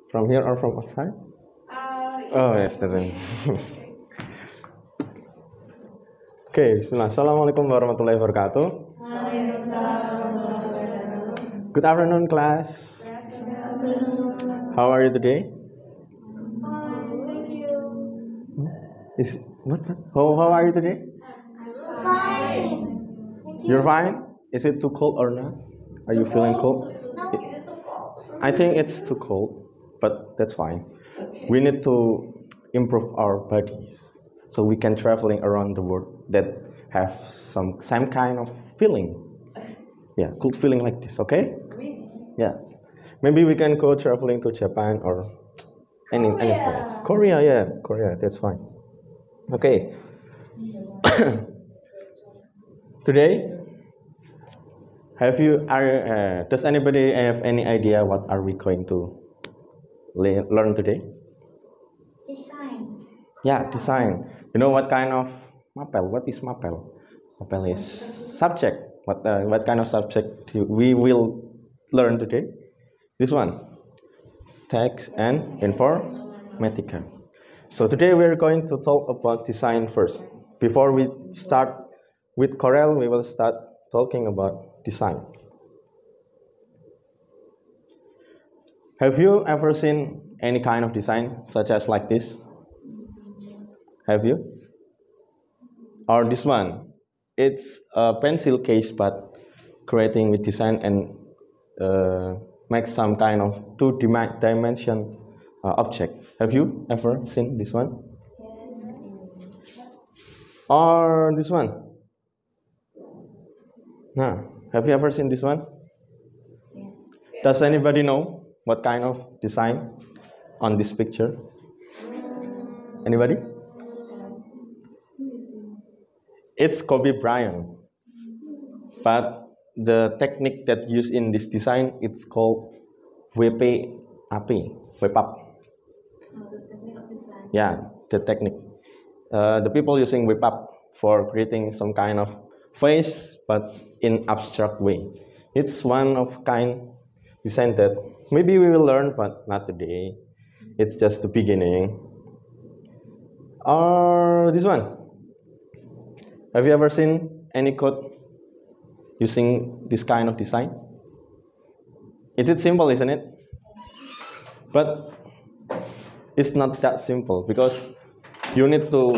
From here or from outside? Oh, yesterday. Okay, bismillah. Assalamualaikum warahmatullahi wabarakatuh. Good afternoon, class. How are you today? Thank you. Is what? How are you today? Fine. You're fine? Is it too cold or not? Are you feeling cold? No, it's too cold. I think it's too cold, but that's fine. We need to improve our bodies so we can traveling around the world that have some same kind of feeling. Yeah, cool feeling like this, okay? Yeah. Maybe we can go traveling to Japan or any place. Korea, yeah, Korea, that's fine. Okay. Today, does anybody have any idea what are we going to learn today? Design. Yeah, design. You know what kind of MAPEL? What is MAPEL? MAPEL is subject. What kind of subject we will learn today? This one, text and informatica. So today we're going to talk about design first. Before we start with Corel, we will start talking about design. Have you ever seen any kind of design such as like this? Have you? Or this one? It's a pencil case, but creating with design and make some kind of two-dimension object. Have you ever seen this one? Yes. Or this one? Nah. Have you ever seen this one? Yeah. Does anybody know what kind of design on this picture? Anybody? It's Kobe Bryant. But the technique that used in this design, it's called WPAP. WPAP. The technique of design. Yeah, the technique. The people using WPAP for creating some kind of face, but in abstract way. It's one of kind design that maybe we will learn, but not today. It's just the beginning. Or this one. Have you ever seen any code using this kind of design? Is it simple, isn't it? But it's not that simple because you need to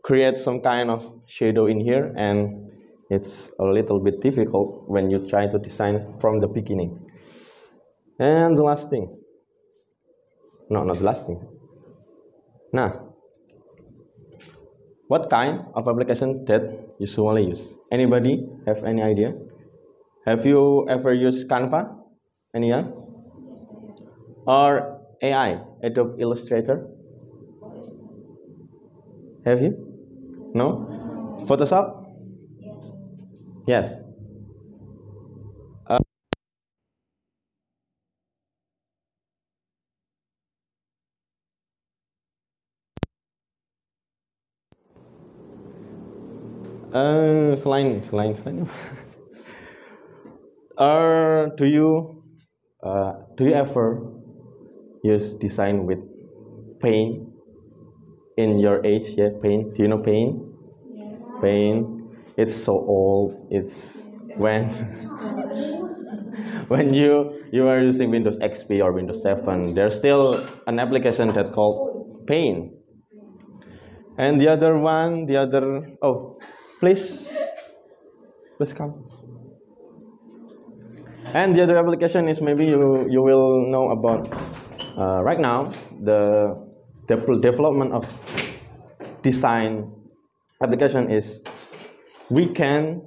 create some kind of shadow in here, and it's a little bit difficult when you try to design from the beginning. And the last thing. No, not the last thing. Now, what kind of application that usually use? Anybody have any idea? Have you ever used Canva? Any? Yeah? Yes, I have. Or AI, Adobe Illustrator? Have you? No? Photoshop? Yes. Yes. Selain or do you ever use design with paint in your age? Yeah, paint. Do you know paint? Yes. Paint. It's so old. It's when when you are using Windows XP or Windows 7, there's still an application that called Paint. And the other one, oh, please come. And the other application is maybe you will know about right now the development of design application is we can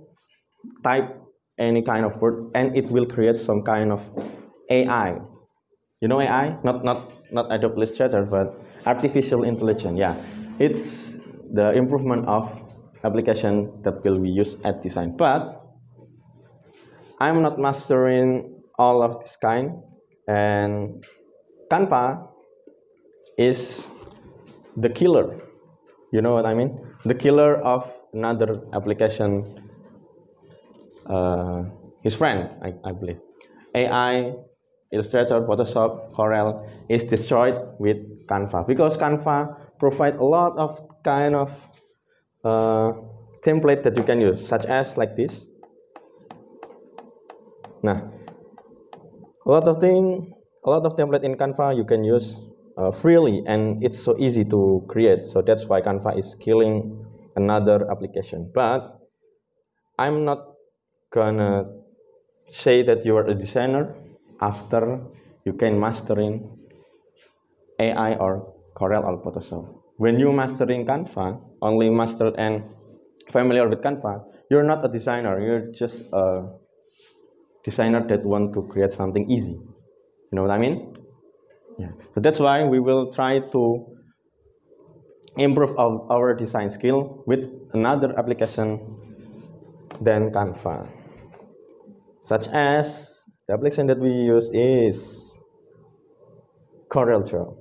type any kind of word and it will create some kind of AI. You know AI? Not Adobe Illustrator, but artificial intelligence. Yeah, it's the improvement of application that will be used at design. But I'm not mastering all of this kind, and Canva is the killer. You know what I mean? The killer of another application. His friend, I believe. AI Illustrator, Photoshop, Corel is destroyed with Canva, because Canva provide a lot of kind of template that you can use, such as like this. Nah, a lot of template in Canva you can use freely, and it's so easy to create. So that's why Canva is killing another application. But I'm not gonna say that you are a designer after you can mastering AI or Corel or Photoshop. When you mastering Canva, only mastered and familiar with Canva, you're not a designer. You're just a designer that want to create something easy. You know what I mean? Yeah. So that's why we will try to improve our design skill with another application than Canva, such as the application that we use is CorelDRAW.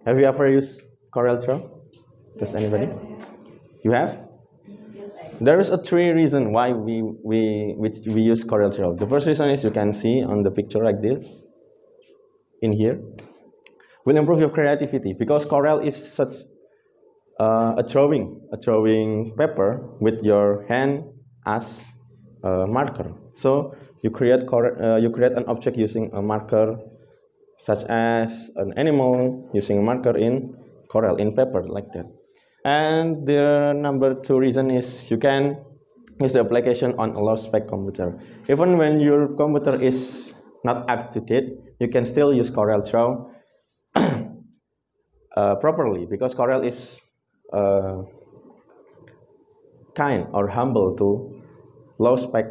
Have you ever used CorelDRAW? Does anybody? You have? There is a three reason why we use CorelDRAW. The first reason is you can see on the picture like this, in here, will improve your creativity, because Corel is such a drawing paper with your hand as a marker. So you create an object using a marker, such as an animal using a marker in Corel, in paper, like that. And the number two reason is you can use the application on a low spec computer. Even when your computer is not up to date, you can still use CorelDRAW properly, because Corel is kind or humble to low spec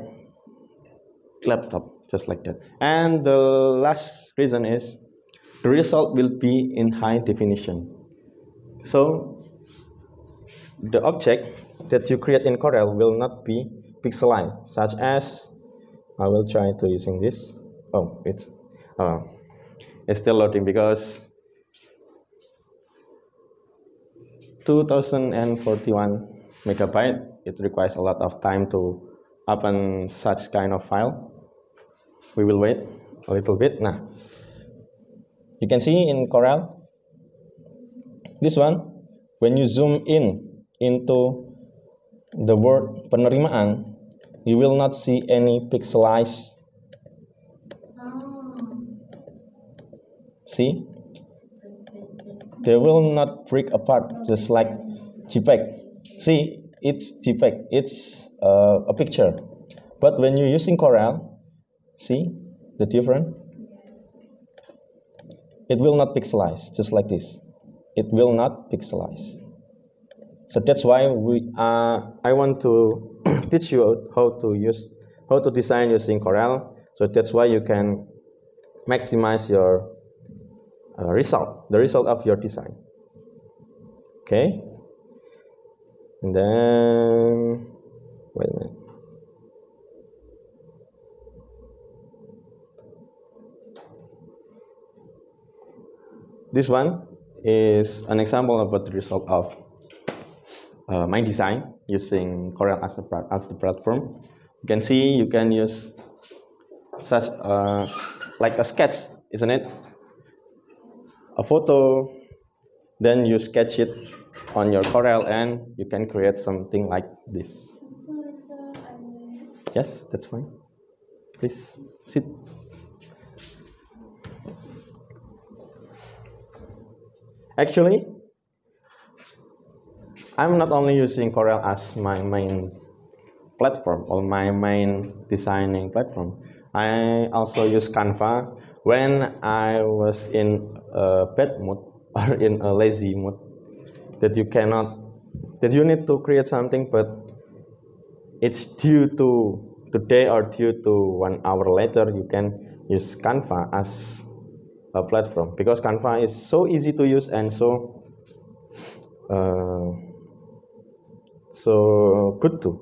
laptop, just like that. And the last reason is the result will be in high definition. So the object that you create in Corel will not be pixelized, such as, I will try to using this. Oh, it's still loading because 2041 megabyte. It requires a lot of time to open such kind of file. We will wait a little bit. Now, you can see in Corel, this one, when you zoom into the word penerimaan, you will not see any pixelized. See? They will not break apart just like JPEG. See, it's JPEG, it's a picture. But when you're using Corel, see the difference? It will not pixelize, just like this. It will not pixelize. So that's why I want to teach you how to design using Corel. So that's why you can maximize your the result of your design. Okay, and then wait a minute. This one is an example about the result of my design using Corel as the platform. You can see you can use such like a sketch, isn't it? A photo, then you sketch it on your Corel and you can create something like this. Sorry, sir. Yes, that's fine. Please sit. Actually, I'm not only using Corel as my main platform or my main designing platform. I also use Canva when I was in a bad mood or in a lazy mood, that you need to create something, but it's due to today or due to 1 hour later, you can use Canva as a platform, because Canva is so easy to use and so good too.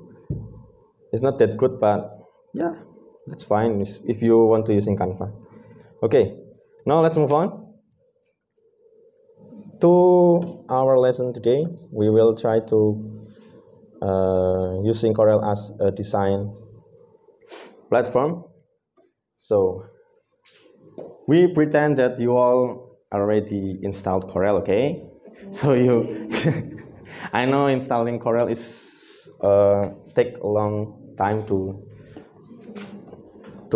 It's not that good, but yeah, that's fine if you want to use in Canva. Okay, now let's move on to our lesson today. We will try to using Corel as a design platform. So we pretend that you all already installed Corel, okay? So you, I know installing Corel is take a long time to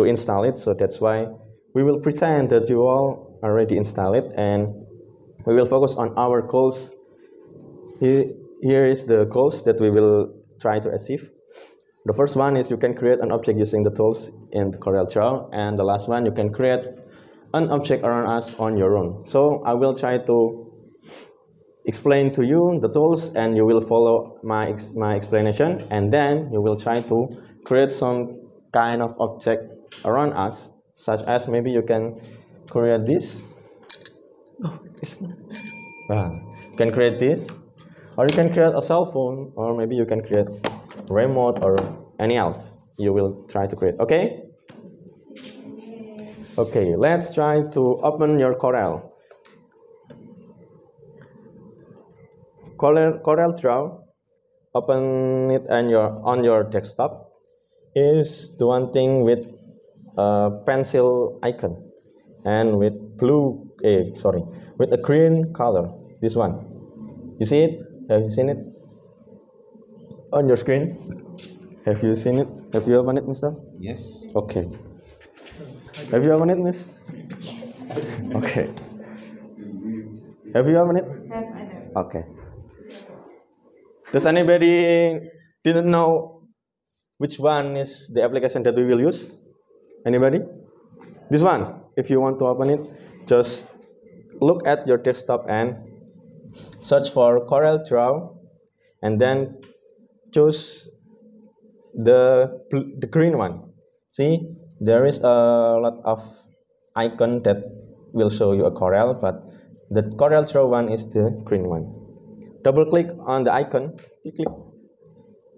install it, so that's why we will pretend that you all already installed it, and we will focus on our goals. Here is the goals that we will try to achieve. The first one is you can create an object using the tools in the CorelDRAW, and the last one you can create an object around us on your own. So I will try to explain to you the tools, and you will follow my explanation, and then you will try to create some kind of object around us, such as maybe you can create this. You can create this, or you can create a cell phone, or maybe you can create a remote or any else you will try to create. Okay, let's try to open your CorelDRAW. Open it on your desktop. Is the one thing with a pencil icon and with with a green color. This one, you see it? Have you seen it on your screen? Have you seen it? Have you opened it, Mister? Yes. Okay. Have you opened it, Miss? Yes. Okay. Have you opened it? Have. Okay. Does anybody didn't know which one is the application that we will use? Anybody? This one. If you want to open it, just look at your desktop and search for CorelDRAW, and then choose the green one. See, there is a lot of icon that will show you a Corel, but the CorelDRAW one is the green one. Double click on the icon, click,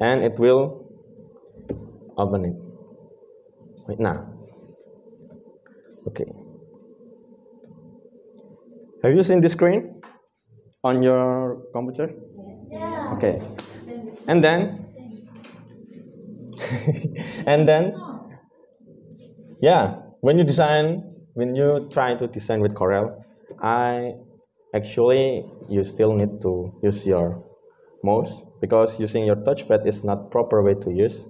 and it will open it. Wait now. Okay. Have you seen this screen on your computer? Yeah. Okay. And then and then yeah, when you try to design with Corel, you still need to use your mouse, because using your touchpad is not proper way to use,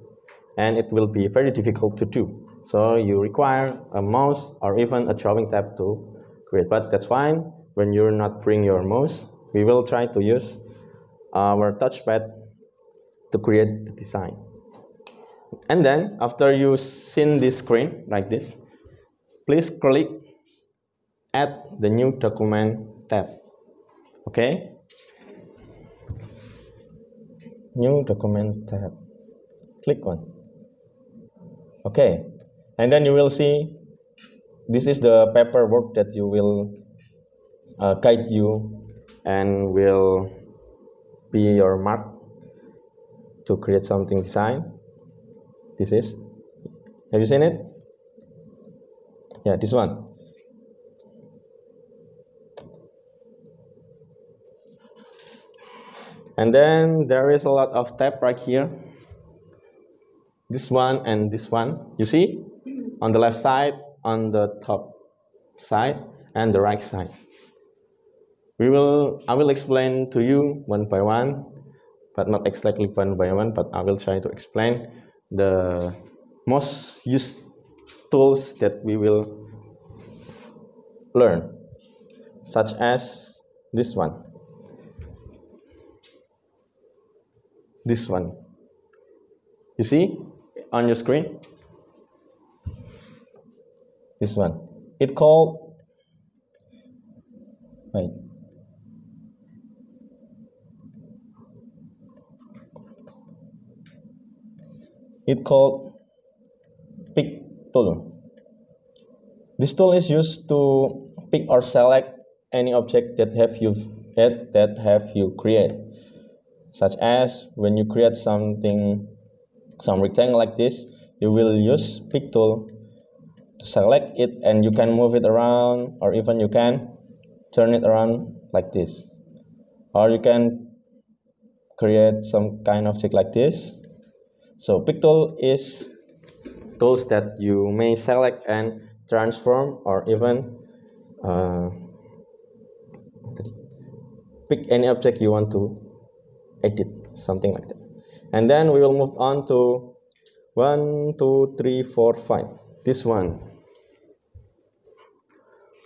and it will be very difficult to do. So you require a mouse or even a drawing tab to create, but that's fine. When you're not bring your mouse, we will try to use our touchpad to create the design. And then after you've seen this screen like this, please click add the new document tab. Okay, new document tab, click on. Okay, and then you will see this is the paperwork that you will guide you and will be your mark to create something design. This is, have you seen it? Yeah, this one. And then there is a lot of tab right here. This one and this one. You see? On the left side, on the top side, and the right side. I will explain to you one by one, but not exactly one by one, but I will try to explain the most used tools that we will learn, such as this one. This one. You see on your screen? This one. It called pick tool. This tool is used to pick or select any object that have you create, such as when you create some rectangle like this, you will use pick tool to select it, and you can move it around, or even you can turn it around like this, or you can create some kind of object like this. So pick tool is tools that you may select and transform, or even pick any object you want to edit, something like that. And then we will move on to 1, 2, 3, 4, 5. This one.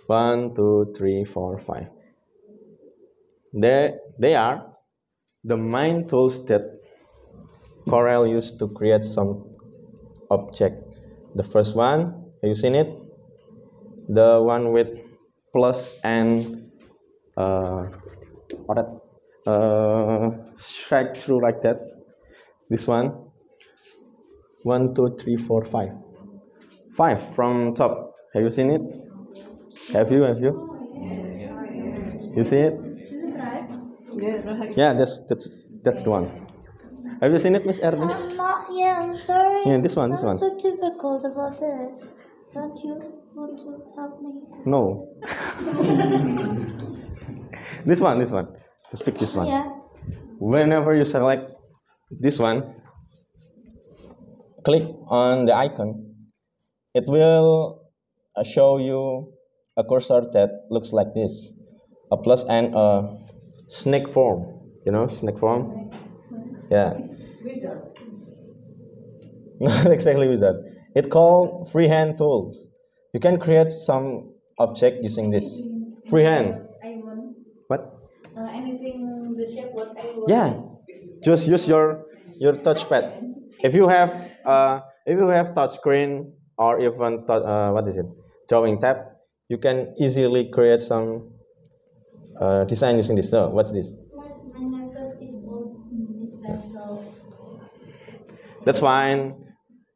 1, 2, 3, 4, 5. They are the main tools that Corel used to create some object. The first one, have you seen it? The one with plus and strike through like that. This one. 1, 2, 3, 4, 5. 5 from top. Have you seen it? Have you? You see it? Yeah, that's the one. Have you seen it, Miss Erwin? Not yet, I'm sorry. Yeah, this one. I'm so difficult about this. Don't you want to help me? No. This one. Just pick this one. Yeah. Whenever you select this one, click on the icon. It will show you a cursor that looks like this, a plus and a snake form. You know, snake form? Yeah. Wizard. Not exactly wizard. It's called freehand tools. You can create some object using this. Freehand. I want What? anything the shape what I want. Yeah. Just use your touchpad. If you have touch screen or even drawing tab, you can easily create some design using this. So what's this? My laptop is old, Mr. So That's fine.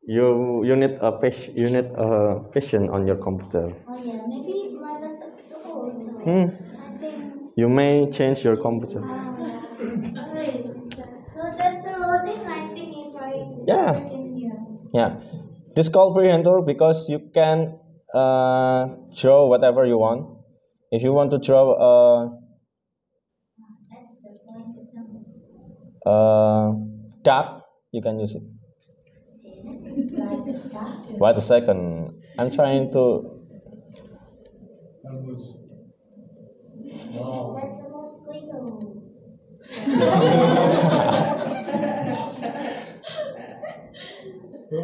You need a patient on your computer. oh yeah, maybe my laptop is old. So I think You may change your computer. sorry. So that's a loading. I think if I Yeah. put it in here. Yeah, this called freehand tool because you can draw whatever you want. If you want to draw That's the point of number. duck, you can use it. It's like a duck. Wait a second. I'm trying to. Wow. That's a mosquito.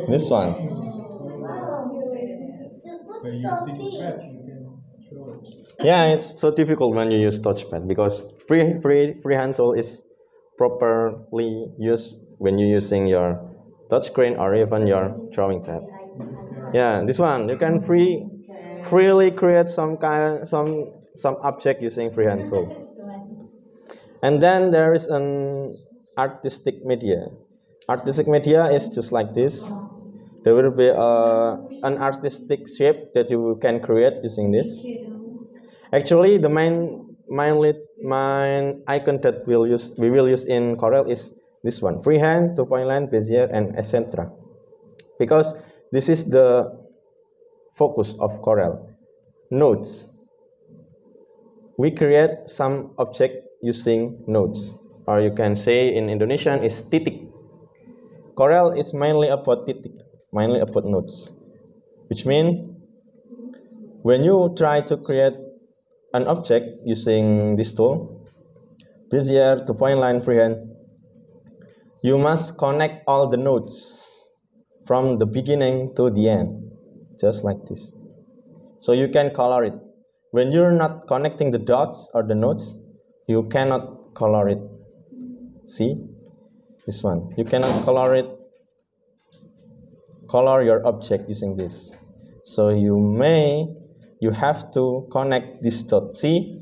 This one. Wow. By It's so using big. pad, you can draw it. Yeah, it's so difficult when you use touchpad because freehand tool is properly used when you're using your touchscreen or even your drawing tab. Yeah, this one you can freely create some object using freehand tool. And then there is an artistic media. Artistic media is just like this. There will be an artistic shape that you can create using this. Actually, the main icon that we will use in Corel is this one: freehand, two-point line, Bezier, and etc. Because this is the focus of Corel. Nodes. We create some object using nodes, or you can say in Indonesian is titik. Corel is mainly about titik, mainly about nodes, which means when you try to create an object using this tool, Bezier, two-point line, freehand, you must connect all the nodes from the beginning to the end, just like this. So you can color it. When you're not connecting the dots or the nodes, you cannot color it. See? This one. You cannot color your object using this. So you have to connect this dot. See?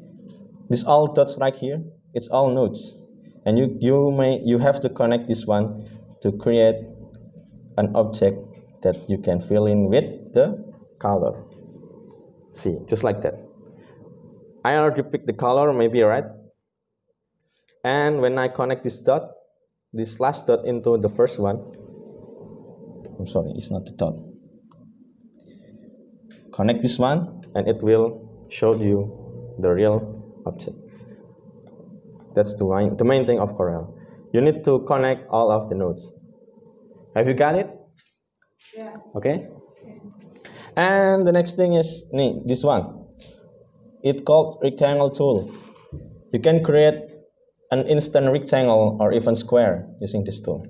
These all dots right here, it's all nodes. And you have to connect this one to create an object that you can fill in with the color. See, just like that. I already picked the color, maybe right? And when I connect this last dot into the first one, I'm sorry, it's not the dot. Connect this one, and it will show you the real object. That's the main thing of Corel. You need to connect all of the nodes. Have you got it? Yeah. Okay. And the next thing is this one. It's called rectangle tool. You can create an instant rectangle or even square using this tool.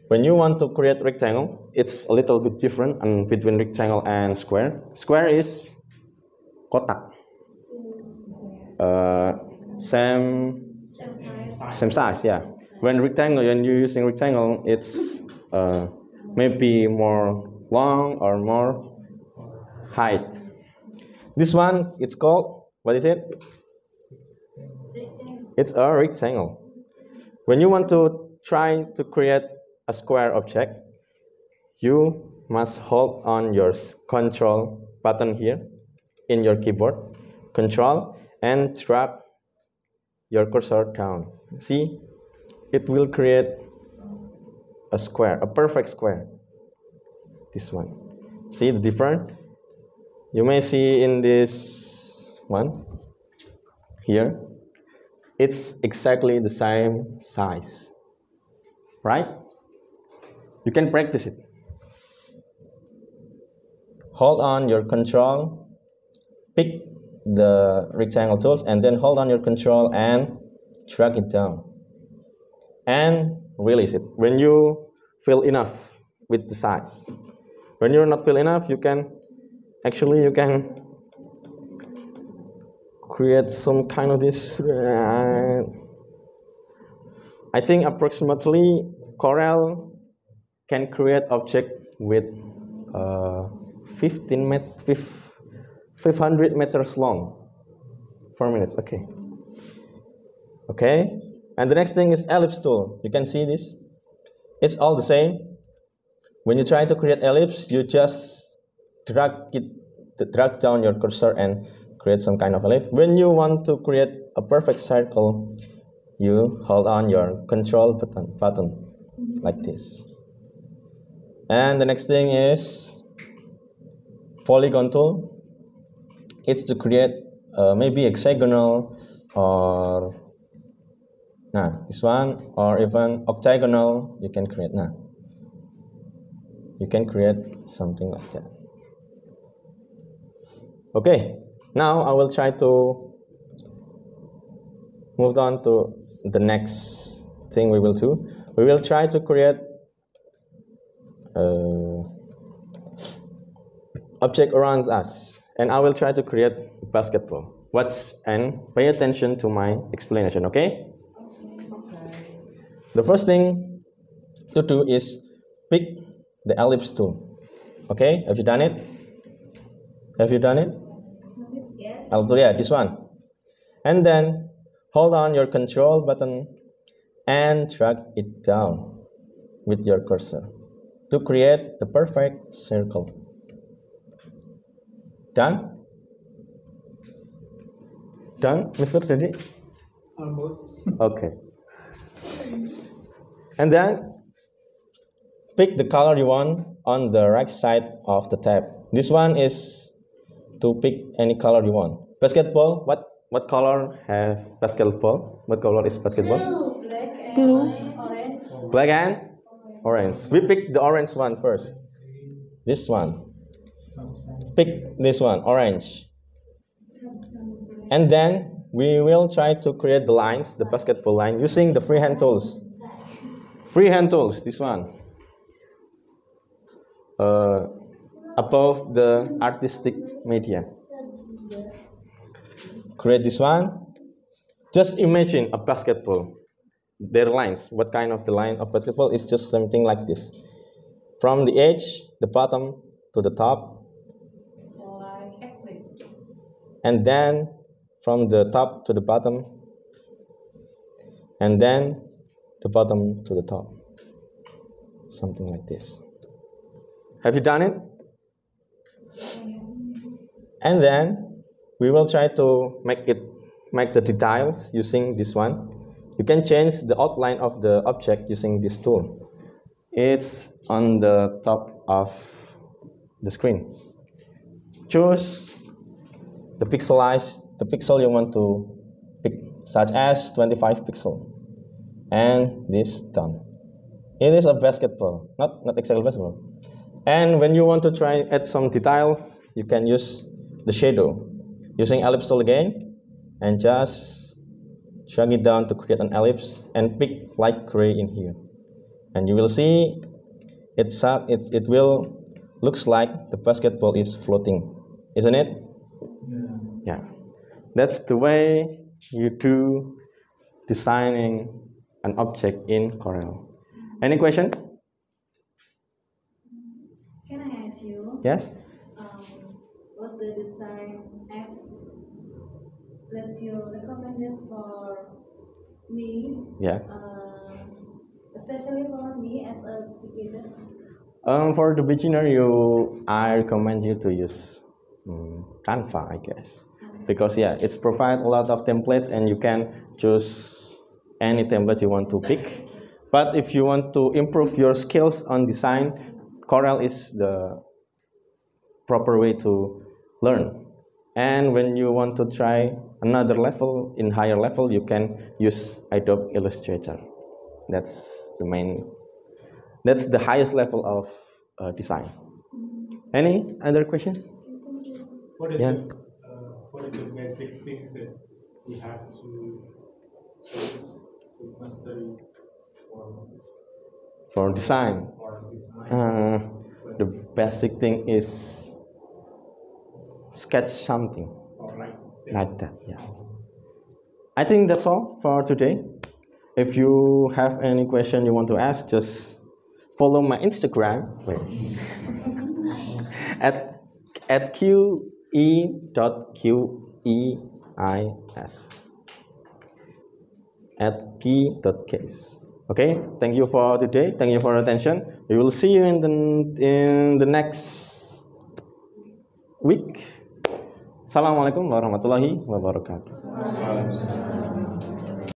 When you want to create rectangle, it's a little bit different between rectangle and square. Square is kotak. Same size, yeah. When you're using rectangle, it's maybe more long or more height. This one, it's called, what is it? It's a rectangle. When you want to try to create a square object, you must hold on your control button here in your keyboard, control, and drag your cursor down. See, it will create a square, a perfect square. This one. See the difference? You may see in this one here, it's exactly the same size, right? You can practice it. Hold on your control, pick the rectangle tools, and then hold on your control and drag it down and release it when you feel enough with the size. When you're not feel enough, you can create some kind of this. I think approximately Corel can create object with 500 meters long. 4 minutes. Okay. And the next thing is ellipse tool. You can see this. It's all the same. When you try to create ellipse, you just drag down your cursor and create some kind of ellipse. When you want to create a perfect circle, you hold on your control button like this. And the next thing is polygon tool. It's to create maybe hexagonal or this one, or even octagonal. You can create You can create something like that. Okay, now I will try to move on to the next thing we will do. We will try to create object around us, and I will try to create basketball. And pay attention to my explanation, okay? The first thing to do is pick the ellipse tool. Okay, have you done it? Yes. Yeah, this one. And then hold on your control button and drag it down with your cursor to create the perfect circle. Done? Done, Mr. Teddy? Almost. Okay. And then pick the color you want on the right side of the tab. This one is to pick any color you want. Basketball, what color has basketball? What color is basketball? Blue, black, and orange. Black and orange. We pick the orange one first. This one. Pick this one, orange. And then we will try to create the lines, the basketball line, using the freehand tools. Freehand tools, this one. Above the artistic media. Create this one. Just imagine a basketball. Their lines. What kind of the line of basketball is just something like this. From the edge, the bottom to the top. And then from the top to the bottom. And then the bottom to the top. Something like this. Have you done it? And then we will try to make the details using this one. You can change the outline of the object using this tool. It's on the top of the screen. Choose the pixel you want to pick, such as 25 pixel. And this done. It is a basketball, not exactly basketball. And when you want to try add some detail, you can use the shadow. Using ellipse tool again, and just drag it down to create an ellipse and pick light gray in here. And you will see it will looks like the basketball is floating, isn't it? Yeah. That's the way you do designing an object in Corel. Any question? Can I ask you, Yes? what the design apps that you recommended for me, Yeah. especially for me as a beginner? For the beginner, I recommend you to use Canva, I guess, because yeah, it's provide a lot of templates and you can choose any template you want to pick. But if you want to improve your skills on design, Corel is the proper way to learn. And when you want to try another level, in higher level, you can use Adobe Illustrator. That's the highest level of design. Any other question? What is Yes. what is the basic things that we have to master For design, for design? the basic thing is sketch something Or like that. Yeah. I think that's all for today. If you have any question you want to ask, just follow my Instagram at qe.qeis at key.case. Okay, thank you for today. Thank you for your attention. We will see you in the next week. Assalamualaikum warahmatullahi wabarakatuh.